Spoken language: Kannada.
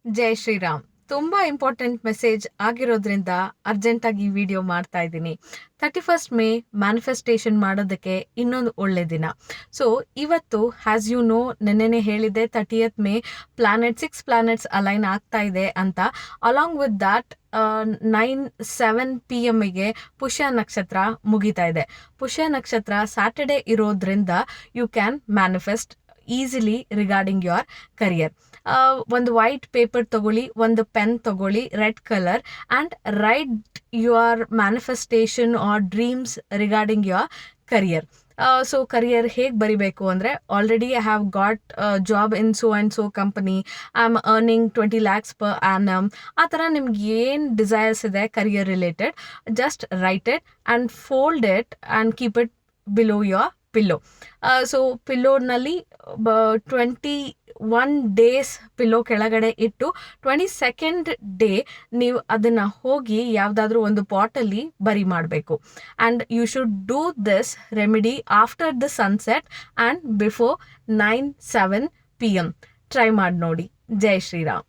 ಜೈ ಶ್ರೀರಾಮ್. ತುಂಬಾ ಇಂಪಾರ್ಟೆಂಟ್ ಮೆಸೇಜ್ ಆಗಿರೋದ್ರಿಂದ ಅರ್ಜೆಂಟಾಗಿ ಈ ವಿಡಿಯೋ ಮಾಡ್ತಾ ಇದ್ದೀನಿ. 31st ಮೇ ಮ್ಯಾನಿಫೆಸ್ಟೇಷನ್ ಮಾಡೋದಕ್ಕೆ ಇನ್ನೊಂದು ಒಳ್ಳೆ ದಿನ. ಸೊ ಇವತ್ತು ಹ್ಯಾಸ್ ಯು ನೋ ನೆನ್ನೆನೇ ಹೇಳಿದ್ದೆ 30th May six planets align ಆಗ್ತಾ ಇದೆ ಅಂತ. Along with that 9:07 PM Pushya ನಕ್ಷತ್ರ ಮುಗಿತಾ ಇದೆ. ಪುಷ್ಯ ನಕ್ಷತ್ರ ಸ್ಯಾಟರ್ಡೆ ಇರೋದ್ರಿಂದ you can manifest easily regarding your career. ಒಂದು ವೈಟ್ ಪೇಪರ್ ತಗೊಳ್ಳಿ, ಒಂದು ಪೆನ್ ತಗೊಳ್ಳಿ, red colour, and write your manifestation or dreams regarding your career. So career ಹೇಗೆ ಬರಿಬೇಕು ಅಂದರೆ, already I have got job in so and so company, I am earning 20 lakhs per annum. ಆ ಥರ ನಿಮ್ಗೆ ಏನು ಡಿಸೈರ್ಸ್ ಇದೆ career related, just write it and fold it and keep it below your pillow. So ಪಿಲ್ಲೋನಲ್ಲಿ 21 days ಪಿಲ್ಲೋ ಕೆಳಗಡೆ ಇಟ್ಟು 22nd ಡೇ ನೀವು ಅದನ್ನು ಹೋಗಿ ಯಾವುದಾದ್ರೂ ಒಂದು ಪಾಟಲ್ಲಿ ಬರಿ ಮಾಡಬೇಕು. And you should do this remedy after the sunset and before 9:07 PM. Try ಮಾಡಿ ನೋಡಿ. ಜೈ ಶ್ರೀರಾಮ್.